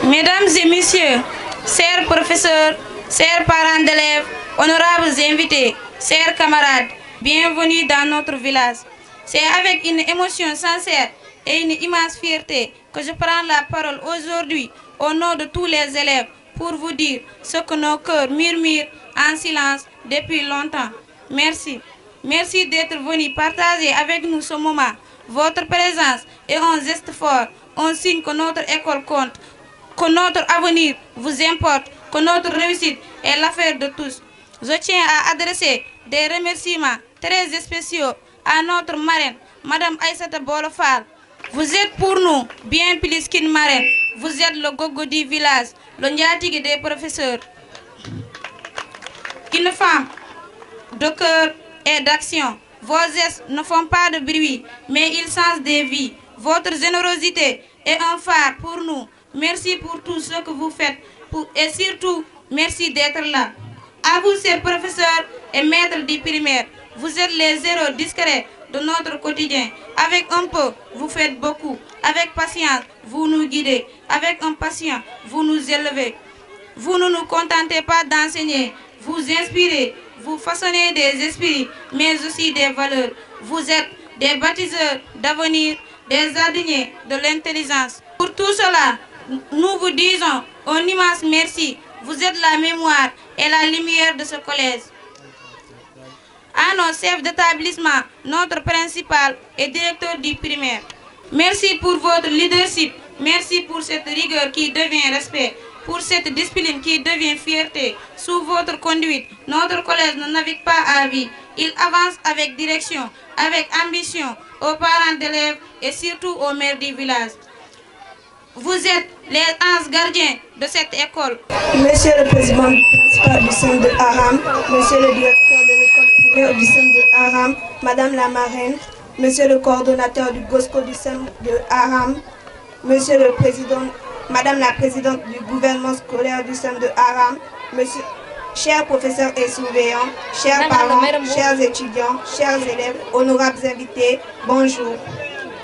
Mesdames et messieurs, chers professeurs, chers parents d'élèves, honorables invités, chers camarades, bienvenue dans notre village. C'est avec une émotion sincère et une immense fierté que je prends la parole aujourd'hui au nom de tous les élèves pour vous dire ce que nos cœurs murmurent en silence depuis longtemps. Merci. Merci d'être venus partager avec nous ce moment. Votre présence est un geste fort, un signe que notre école compte, que notre avenir vous importe, que notre réussite est l'affaire de tous. Je tiens à adresser des remerciements très spéciaux à notre marraine, Madame Aïssata Bolofal. Vous êtes pour nous bien plus qu'une marraine. Vous êtes le gogo du village, le ndiatigui des professeurs. Une femme de cœur et d'action. Vos gestes ne font pas de bruit, mais ils changent des vies. Votre générosité est un phare pour nous. Merci pour tout ce que vous faites et surtout, merci d'être là. À vous, chers professeurs et maîtres du primaire, vous êtes les héros discrets de notre quotidien. Avec un peu, vous faites beaucoup. Avec patience, vous nous guidez. Avec impatience, vous nous élevez. Vous ne nous contentez pas d'enseigner, vous inspirez, vous façonnez des esprits, mais aussi des valeurs. Vous êtes des bâtisseurs d'avenir, des jardiniers de l'intelligence. Pour tout cela, nous vous disons un immense merci. Vous êtes la mémoire et la lumière de ce collège. À nos chefs d'établissement, notre principal et directeur du primaire, merci pour votre leadership. Merci pour cette rigueur qui devient respect, pour cette discipline qui devient fierté. Sous votre conduite, notre collège ne navigue pas à vie. Il avance avec direction, avec ambition, aux parents d'élèves et surtout aux maires du village. Vous êtes les anges gardiens de cette école. Monsieur le président principal du CEM de Aram, monsieur le directeur de l'école primaire du CEM de Aram, madame la marraine, monsieur le coordonnateur du GOSCO du CEM de Aram, monsieur le président, madame la présidente du gouvernement scolaire du CEM de Aram, monsieur, chers professeurs et surveillants, chers parents, chers étudiants, chers élèves, honorables invités, bonjour.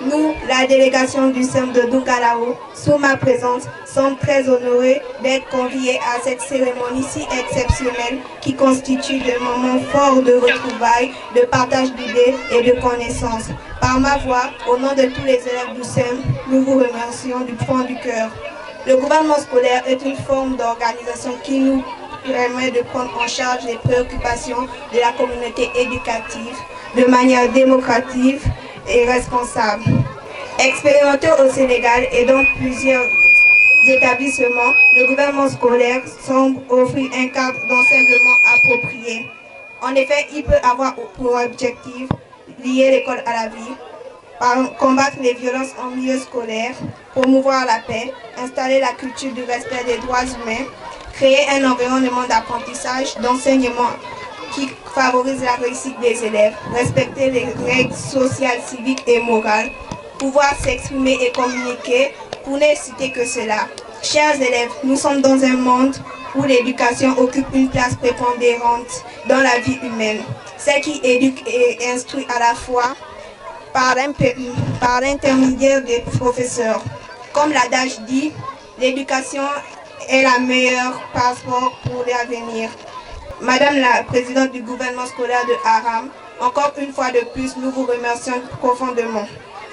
Nous, la délégation du CEM de Dougalao, sous ma présence, sommes très honorés d'être conviés à cette cérémonie si exceptionnelle qui constitue le moment fort de retrouvailles, de partage d'idées et de connaissances. Par ma voix, au nom de tous les élèves du CEM, nous vous remercions du fond du cœur. Le gouvernement scolaire est une forme d'organisation qui nous permet de prendre en charge les préoccupations de la communauté éducative de manière démocratique et responsable. Expérimenté au Sénégal et dans plusieurs établissements, le gouvernement scolaire semble offrir un cadre d'enseignement approprié. En effet, il peut avoir pour objectif lier l'école à la vie, combattre les violences en milieu scolaire, promouvoir la paix, installer la culture du respect des droits humains, créer un environnement d'apprentissage, d'enseignement qui favorise la réussite des élèves, respecter les règles sociales, civiques et morales, pouvoir s'exprimer et communiquer, pour ne citer que cela. Chers élèves, nous sommes dans un monde où l'éducation occupe une place prépondérante dans la vie humaine. Celle qui éduque et instruit à la fois par l'intermédiaire des professeurs. Comme l'adage dit, l'éducation est la meilleure passeport pour l'avenir. Madame la présidente du gouvernement scolaire de Aram, encore une fois de plus, nous vous remercions profondément.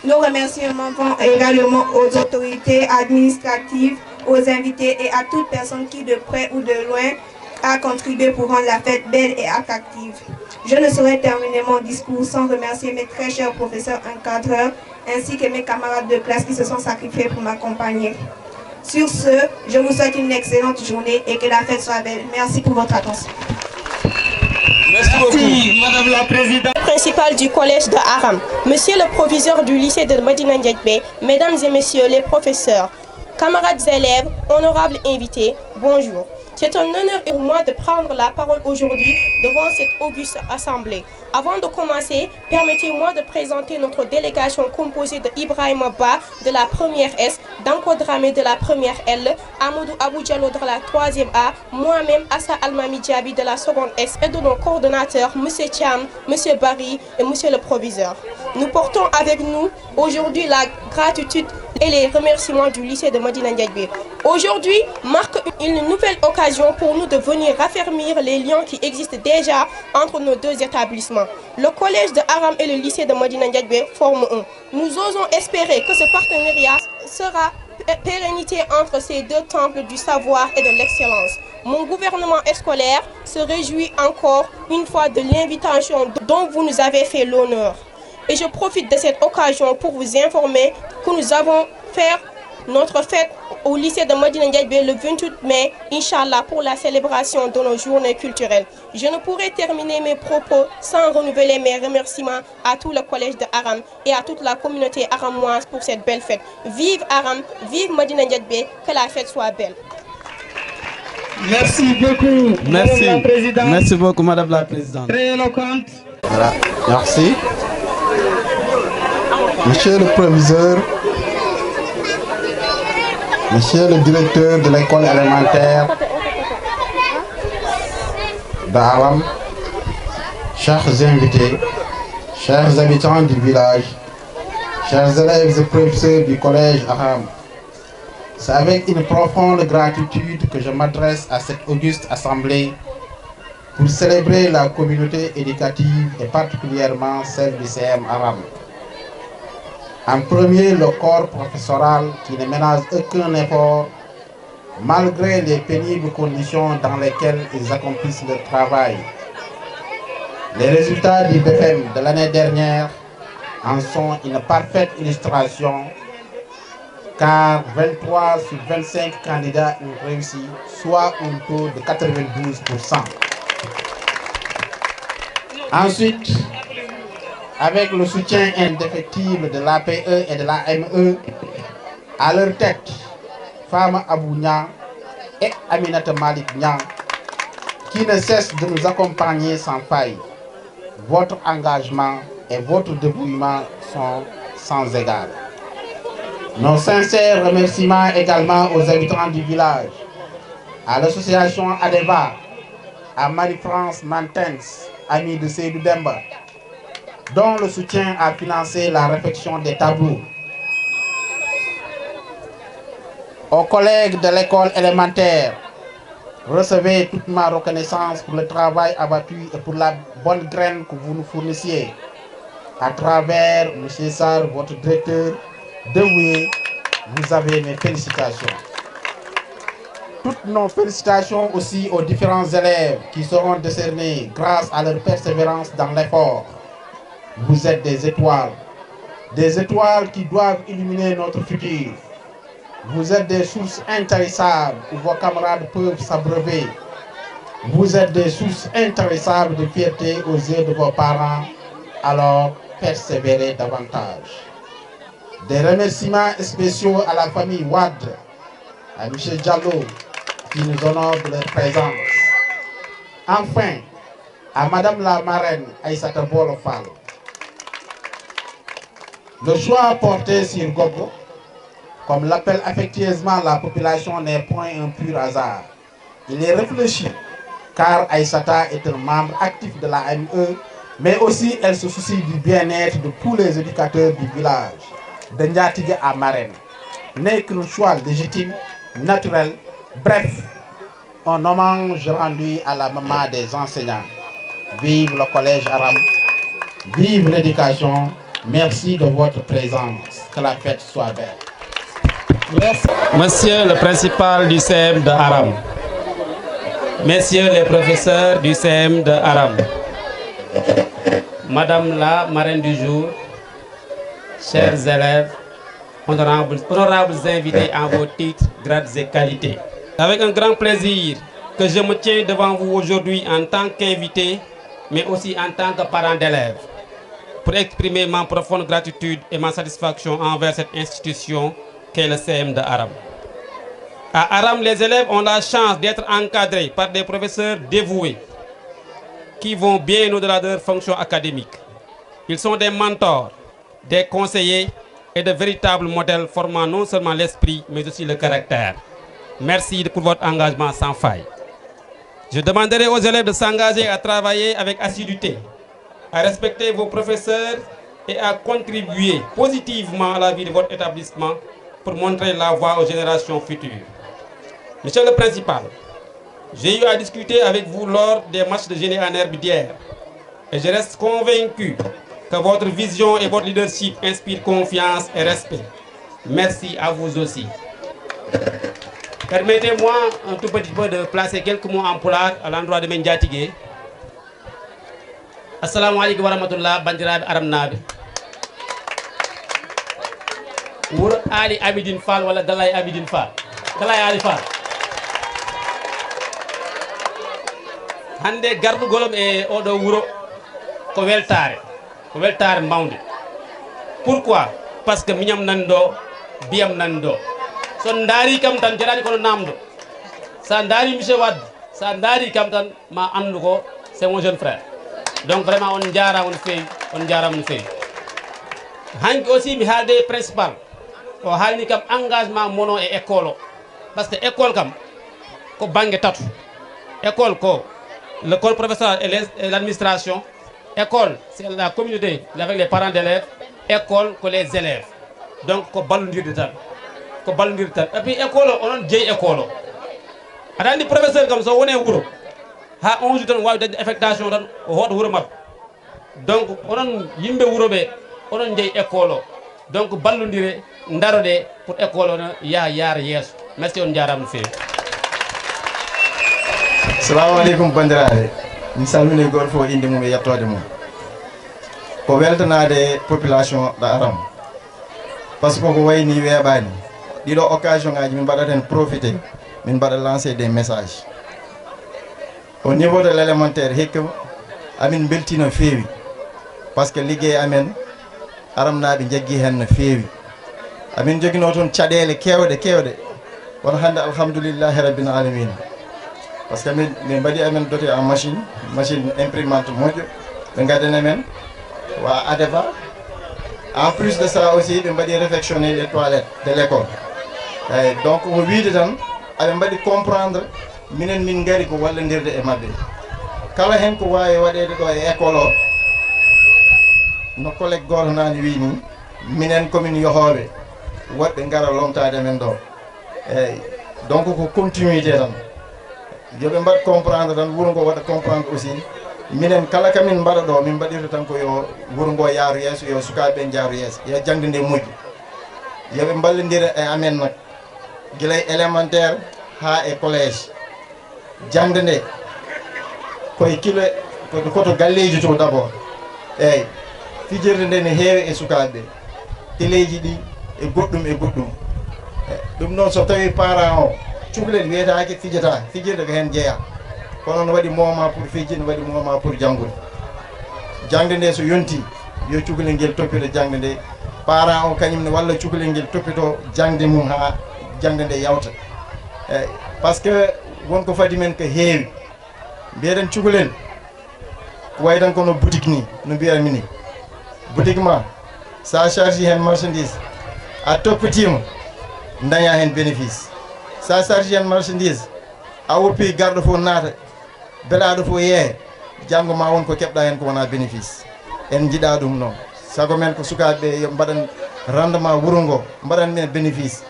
Nos remerciements vont également aux autorités administratives, aux invités et à toute personne qui, de près ou de loin, a contribué pour rendre la fête belle et attractive. Je ne saurais terminer mon discours sans remercier mes très chers professeurs encadreurs, ainsi que mes camarades de classe qui se sont sacrifiés pour m'accompagner. Sur ce, je vous souhaite une excellente journée et que la fête soit belle. Merci pour votre attention. Merci beaucoup, Madame la Présidente. Principal du collège de Aram, Monsieur le proviseur du lycée de Medina Ndiaye, Mesdames et Messieurs les professeurs, camarades élèves, honorables invités, bonjour. C'est un honneur pour moi de prendre la parole aujourd'hui devant cette auguste assemblée. Avant de commencer, permettez-moi de présenter notre délégation composée de Ibrahima Ba de la première S, Danko Dramé de la première L, Amadou Abou Diallo de la troisième A, moi-même Assa Almami Diaby de la seconde S et de nos coordonnateurs M. Cham, M. Barry et M. le proviseur. Nous portons avec nous aujourd'hui la gratitude et les remerciements du lycée de Medina Ndiaye. Aujourd'hui marque une nouvelle occasion pour nous de venir raffermir les liens qui existent déjà entre nos deux établissements. Le collège de Aram et le lycée de Medina Ndiaye forment un. Nous osons espérer que ce partenariat sera pérennité entre ces deux temples du savoir et de l'excellence. Mon gouvernement scolaire se réjouit encore une fois de l'invitation dont vous nous avez fait l'honneur. Et je profite de cette occasion pour vous informer que nous avons fait notre fête au lycée de Medina Ndiaye le 28 mai, Inch'Allah, pour la célébration de nos journées culturelles. Je ne pourrai terminer mes propos sans renouveler mes remerciements à tout le collège de Aram et à toute la communauté aramoise pour cette belle fête. Vive Aram, vive Medina Ndiaye, que la fête soit belle. Merci beaucoup, Madame la Présidente. Merci beaucoup, Madame la Présidente. Très éloquente. Voilà, merci. Monsieur le proviseur, Monsieur le directeur de l'école élémentaire d'Aram, chers invités, chers habitants du village, chers élèves et professeurs du collège Aram, c'est avec une profonde gratitude que je m'adresse à cette auguste assemblée pour célébrer la communauté éducative et particulièrement celle du CM Aram. En premier, le corps professoral qui ne ménage aucun effort malgré les pénibles conditions dans lesquelles ils accomplissent leur travail. Les résultats du BFM de l'année dernière en sont une parfaite illustration car 23 sur 25 candidats ont réussi, soit un taux de 92%. Ensuite, avec le soutien indéfectible de l'APE et de l'AME, à leur tête, Fama Abou Niang et Aminata Malik Niang, qui ne cessent de nous accompagner sans faille. Votre engagement et votre dévouement sont sans égal. Nos sincères remerciements également aux habitants du village, à l'association ADEVA, à Marie-France Mantens, amie de Seydou Demba, dont le soutien a financé la réfection des tableaux. Aux collègues de l'école élémentaire, recevez toute ma reconnaissance pour le travail abattu et pour la bonne graine que vous nous fournissiez. À travers M. Sarr, votre directeur dévoué, vous avez mes félicitations. Toutes nos félicitations aussi aux différents élèves qui seront décernés grâce à leur persévérance dans l'effort. Vous êtes des étoiles qui doivent illuminer notre futur. Vous êtes des sources intarissables où vos camarades peuvent s'abreuver. Vous êtes des sources intarissables de fierté aux yeux de vos parents, alors persévérez davantage. Des remerciements spéciaux à la famille Wad, à M. Diallo, qui nous honore de leur présence. Enfin, à Madame la marraine Aïssata Bolofal. Le choix porté sur Gogo, comme l'appelle affectueusement la population, n'est point un pur hasard. Il est réfléchi, car Aïssata est un membre actif de la ME, mais aussi elle se soucie du bien-être de tous les éducateurs du village, de Ndiatige à Marraine. N'est qu'un choix légitime, naturel, bref, un hommage rendu à la maman des enseignants. Vive le collège Aram, vive l'éducation. Merci de votre présence. Que la fête soit belle. Merci. Monsieur le principal du CM de Aram, messieurs les professeurs du CM de Aram, Madame la marraine du jour, chers élèves, honorables invités en vos titres, grades et qualités. Avec un grand plaisir que je me tiens devant vous aujourd'hui en tant qu'invité, mais aussi en tant que parent d'élèves, pour exprimer ma profonde gratitude et ma satisfaction envers cette institution qu'est le CM de Aram. À Aram, les élèves ont la chance d'être encadrés par des professeurs dévoués qui vont bien au-delà de leurs fonctions académiques. Ils sont des mentors, des conseillers et de véritables modèles formant non seulement l'esprit, mais aussi le caractère. Merci pour votre engagement sans faille. Je demanderai aux élèves de s'engager à travailler avec assiduité, à respecter vos professeurs et à contribuer positivement à la vie de votre établissement pour montrer la voie aux générations futures. Monsieur le principal, j'ai eu à discuter avec vous lors des matchs de génie en herbe d'hier et je reste convaincu que votre vision et votre leadership inspirent confiance et respect. Merci à vous aussi. Permettez-moi un tout petit peu de placer quelques mots en pulaar à l'endroit de men Diatigé. Assalamu alaikum wa rahmatullah bandiraɓe aramnaɓe. Wuro Ali Amidine Fall walla Galaye Amidine Fall. Galaye Ali Fall. Hande gardugolom e oɗo wuro ko weltare mawde. Pourquoi? Parce que miñam nan ɗo biyam nan ɗo. So ndaari kam tan jarani kono namdo. Sa ndaari monsieur Wade, sa ndaari kam tan ma andu ko c'est mon jeune frère. Donc vraiment on jarama no fewi. Hanki aussi mi haalde principal. O haalni kam engagement mono e école o. Parce que école kam ko bangue tatu. École ko le corps professoral et l'administration. École, c'est la communauté avec les parents d'élèves. École, que les élèves. Donc, ko ballondirde tan. Et puis, école, on a jeeyi école. Aɗa andi professeur comme so woni wuro. Ha on jour tan wawi dañde affectation tan o hoto wuro mabɓe. Donc, onon yimɓe wuro ɓe, onon jeeyi école o. Donc, ballodire, darode pour école o yaara yeeso. Merci on jarama no fewi. Assalamu alaikum bandiraɓe. Mi salmini goto fof inde mum e yettode mum. Ko weltanade population ɗo Aram. Par ce que ko wayni weeɓani. Ɗiɗo occasion ngaji min mbaɗat hen profiter, min mbaɗa lancer des messages. Au niveau de l'élémentaire hikka amin belti no feewi. Par ce que liggey amen aramnaɓe jaggi hen no feewi. Amin joguino toon caɗele kewɗe. Wono hande alhamdoulillahi rabbil alamin. Parce que min mbaɗi amen doté en machine imprimante moƴƴo ɓe gaddani amen wa ADEVA. En plus de ça aussi ɓe mbaɗi réfectionner les toilettes de l'école. Donc o wiide tan aɓe mbaɗi comprendre minen min gari ko wallodirde e mabɓe. Kala hen ko wawi waɗede ɗo e école o no collègue goto nani wi ni minen komin yohoɓe woɗɓe gara lomtade amen ɗo. Donc ko continuité tan. Yoɓe mbaɗ comprendre tan wuro ngo waɗa comprendre aussi minen kala kamin mbaɗa ɗo min mbaɗirta tan ko yo wuro ngo yaaru yeeso yo sukaɓe jaaru yeeso yo jangde nde moƴƴi. Yoɓe ballodira e amen nak guilay élémentaire ha e collège. Jangde nde koye kilo koto galleji to d'abord. Eyyi fijirde nde ne heewi e sukaɓe. Téléji ɗi e goɗɗum. Ɗum noon so tawi parent o cukalel wiyetake fijata fijirde ko hen jeeya kono no waɗi moment pour fijji no waɗi moment pour janggude. Jangde nde so yonti yo cukalel ngel toppito jangde nde parent o kañum ne walla cukalel ngel toppito jangde mum ha jangde nde yawta. Par ce que wonko fadi men ko heewi mbiyeɗen cukalel ko way tan kono boutique ni no mbiyatmi ni. Boutique ma sa charge hen marchandise a toppitima daña hen bénéfice. Sa charge hen marchandise a woppi garɗo fof naata belaɗo fof yeehe janggo ma won ko keɓɗa hen ko wona bénéfice. En jiiɗa ɗum noon sago men ko sukaɓeɓe yo mbaɗan rendement wuro ngo mbaɗan men bénéfice.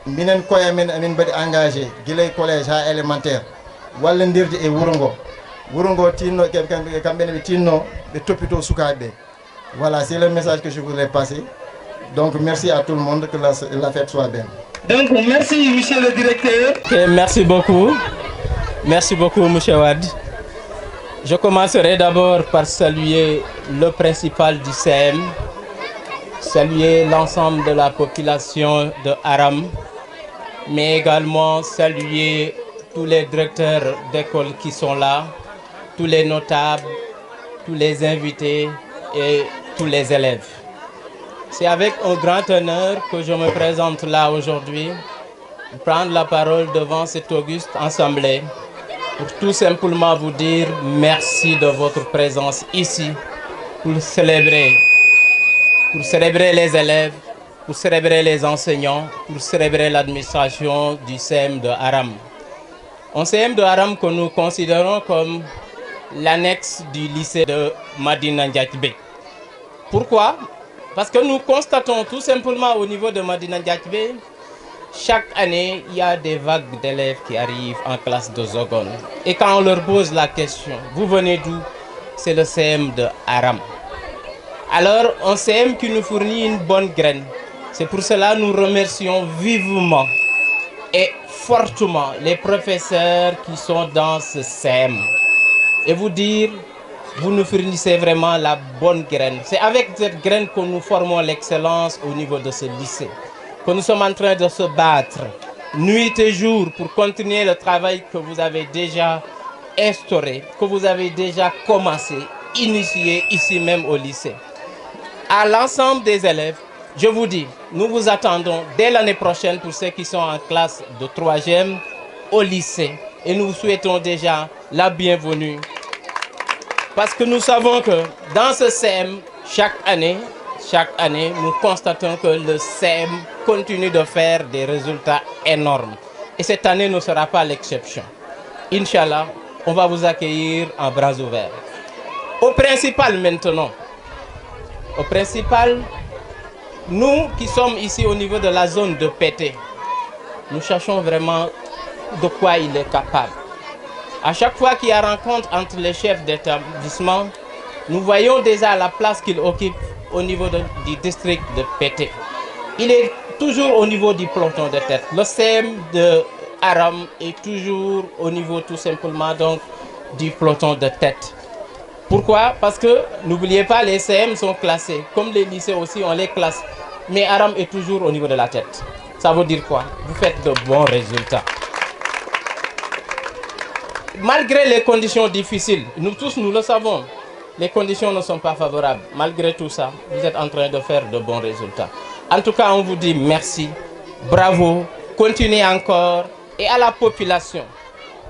Minen koye men amin mbaɗi engagé guilay collège ha élémentaire wallodirde e wuro ngo tinno kamɓene ɓe tinno ɓe toppito sukaɓeɓe. Voilà, c'est le message que je voulais passer. Donc merci à tout le monde, que la fête soit belle. Donc merci monsieur le directeur. Okay, merci beaucoup monsieur Wade. Je commencerai d'abord par saluer le principal du CM, saluer l'ensemble de la population de Aram, mais également saluer tous les directeurs d'école qui sont là, tous les notables, tous les invités et tous les élèves. C'est avec un grand honneur que je me présente là aujourd'hui, prendre la parole devant cette auguste assemblée pour tout simplement vous dire merci de votre présence ici pour célébrer les élèves, pour célébrer les enseignants, pour célébrer l'administration du CM de Aram. Un CM de Aram que nous considérons comme l'annexe du lycée de Madina Ndiaye. Pourquoi? Parce que nous constatons tout simplement au niveau de Madina Ndiathbé, chaque année, il y a des vagues d'élèves qui arrivent en classe de seconde. Et quand on leur pose la question, vous venez d'où? C'est le CM de Aram. Alors, un CM qui nous fournit une bonne graine. C'est pour cela que nous remercions vivement et fortement les professeurs qui sont dans ce CM. Et vous dire, vous nous fournissez vraiment la bonne graine. C'est avec cette graine que nous formons l'excellence au niveau de ce lycée. Que nous sommes en train de se battre nuit et jour pour continuer le travail que vous avez déjà instauré, que vous avez déjà commencé, initié ici même au lycée. À l'ensemble des élèves, je vous dis, nous vous attendons dès l'année prochaine pour ceux qui sont en classe de 3e au lycée. Et nous vous souhaitons déjà la bienvenue. Parce que nous savons que dans ce CM, chaque année, nous constatons que le CM continue de faire des résultats énormes. Et cette année ne sera pas l'exception. Inch'Allah, on va vous accueillir en bras ouverts. Au principal maintenant. Au principal, nous qui sommes ici au niveau de la zone de Pété, nous cherchons vraiment de quoi il est capable. À chaque fois qu'il y a rencontre entre les chefs d'établissement, nous voyons déjà la place qu'il occupe au niveau du district de Pété. Il est toujours au niveau du peloton de tête. Le CM de Aram est toujours au niveau tout simplement donc du peloton de tête. Pourquoi? Parce que n'oubliez pas, les CM sont classés. Comme les lycées aussi, on les classe. Mais Aram est toujours au niveau de la tête. Ça veut dire quoi? Vous faites de bons résultats. Malgré les conditions difficiles, nous tous nous le savons, les conditions ne sont pas favorables. Malgré tout ça, vous êtes en train de faire de bons résultats. En tout cas, on vous dit merci, bravo, continuez encore. Et à la population,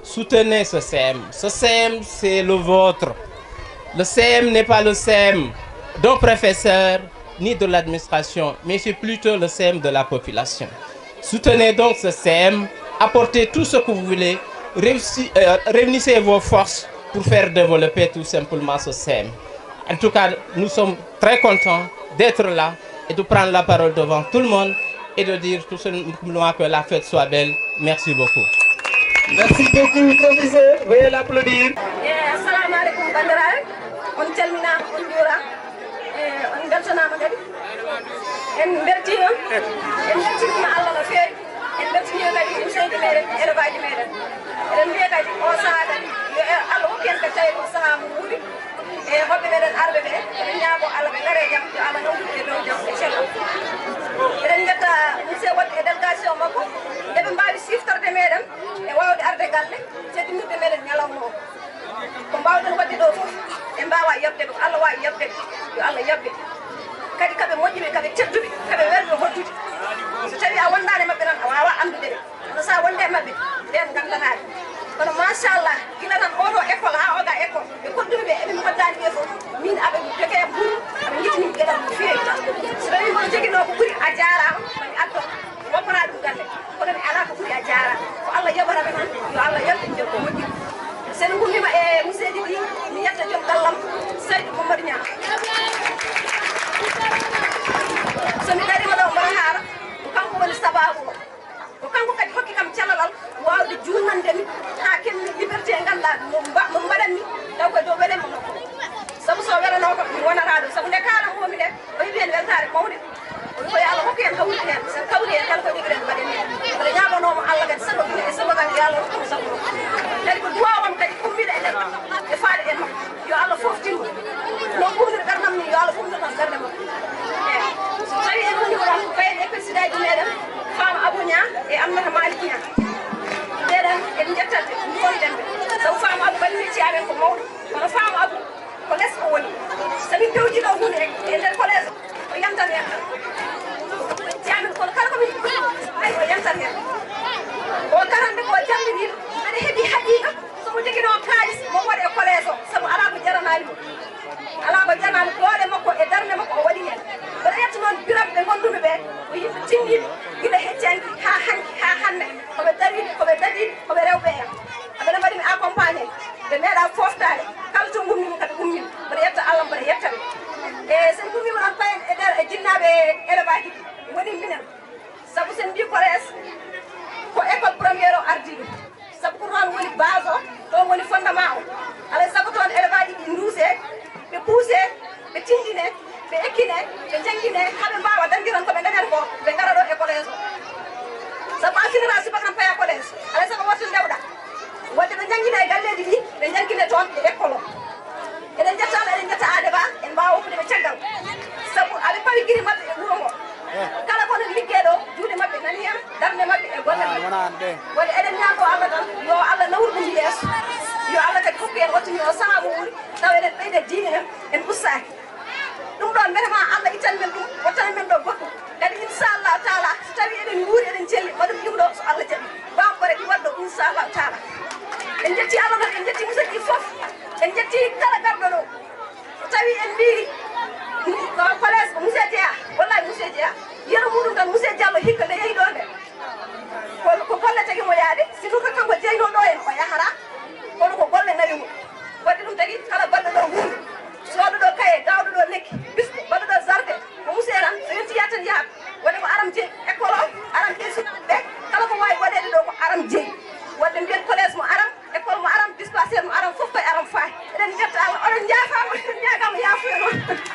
soutenez ce CM. Ce CM, c'est le vôtre. Le CM n'est pas le CM d'un professeur ni de l'administration, mais c'est plutôt le CM de la population. Soutenez donc ce CM, apportez tout ce que vous voulez, réunissez vos forces pour faire développer tout simplement ce CM. En tout cas, nous sommes très contents d'être là et de prendre la parole devant tout le monde et de dire tout simplement que la fête soit belle. Merci beaucoup. Merci beaucoup, professeur. Veuillez l'applaudir. Assalamu alaikum bandiraɓe. On calminama, on juurama, on beltanama kadi. En beltima Allah no feewi. En beltini kadi museyɗe meɗen élevage meɗen. Eɗen mbiya kadi o saaha kadi yo Allah hokki en kadi tawi ko saaha mo wuuri. E hoɓɓe meɗen arɓe ɓe eɗen ñaago Allah ɓe gaare jaam yo Allah nawdudde dow jaam e cello. Eɗen jetta monsieur wonde e délégation makko eɓe mbawi siftorde meɗen e wawde arde galle seddinirde meɗen ñalawma o. Ko mbawɗen wadde ɗo fof e mbawa yobde ko Allah wawi yobde yo Allah yobde. Kadi kaɓe moƴƴuɓe kaɓe tedduɓe kaɓe werɓe hoddude. So tawi a wondani mabɓe tan a wawa andude ɓe kono sa wonde mabɓe ɓen gandanaɓe. Kono machallah gila tan oɗo école ha oga école ɓe kodduɓe ɓe eɓe koddani ɓe fof min aɓe jogue ɓuuru aɓe jittini gueɗal no feewi. So tawi mboɗo joguino ko ɓuuri a jarama mami addo woppana ɗum galle kono mi ala ko ɓuuri a jarama ko Allah yoɓataɓe tan yo Allah yoɓɓe jokko moƴƴi. Sen gummima e museji ɗi mi yetta joom gallam Saydou Mamadou Niang. Somi darima ɗo mbaɗa haara ko kanko woni sababu o ko kanko kadi hokki kam cellal wawde jurnandemi ha kemmi liberté ganduɗa mo mbaɗanmi taw koye dow weɗenmo nokko saabu so welanoko mi wonata ɗo saabu nde kalanmomi nde o heeɓi hen weltare mawde ko yo Allah hokku en kawri hen sen kawri hen kala ko ɗiɓiren mbaɗen hen mbaɗa ñagonomo Allah kadi sago ine e sago kadi yo Allah hokkamo sago kadi ko duwawam kadi ummiɗo e nder e faade en makko yo Allah foftinmo no ɓurnir gardam ni yo Allah foftir tan garde makko eyi so tawi en woni ko ɗon fayen e président ji meɗen Fama Abou Niang e Aminata Malick Niang ɓeɗen en jettante gonɗen ɓe sabu Fama Abou waɗi mecci amen ko mawɗo kono Fama Abou ko less o woni somin pewjiɗo hunde e nder collége o yantan hen jamin kono kala komin ay o yantan hen o karande ko jangguiɗiɗo aɗa heeɓi haqiqa somo joguino kalis mo waɗe e collége o saabu ala ko jaranali mo ala ko jaranali doole makko e darde makko o waɗi hen mbaɗa ƴetta noon biraɓe ɓe gonduɓe ɓe ko yimɓe tinniɓe guila heccanki ha hanki ha hande koɓe dariɓe koɓe daɗiɓe koɓe rewɓe en aɓene mbaɗimi accompagné ɓe meeɗa foftade kala to gummimi kadi gummimi mbaɗa yetta Allah mbaɗa yettaɓe e sen gummima noon payen e nder e jinnaɓe eɗen ñaago Allah tan yo Allah nawru ɗum yeeso yo Allah kadi hokku en wattuni o saaha mo wuri taw eɗen ɓeyde diine en en ustaaki ɗum ɗon vraiment Allah ittan men ɗum wattana men ɗo goɗɗum kadi inchallahu taala so tawi eɗen nguuri eɗen celli waɗum ɗum ɗo so Allah jaɓi bambore ɗi waɗɗo inchallahu taala en jetti Allah noon en jetti musidɗi fof en jetti kala garɗo ɗo so tawi en mbi collège ko monsieur Dia wallahi monsieur Dia yeru muɗum tan monsieur Diallo hikka nde yehi ɗo nde ko golle tagi mo yaade sinon ko kanko jeyno ɗo en o yahata kono ko golle nawi mum wadde ɗum tagi kala baɗɗo ɗo hunde soodo ɗo kaye dawɗo ɗo lekki bisko baɗɗo ɗo jardin ko monsieur tan so yonti yaha tan yahat waɗi ko aram jeeyi école o aram jeeyi suɓɓe kala ko wawi waɗede ɗo ko aram jeeyi wadde mbiyen collège mo aram école mo aram dispensaire mo aram fof koye aram fayi eɗen jetta Allah oɗon jaafama yafuya noon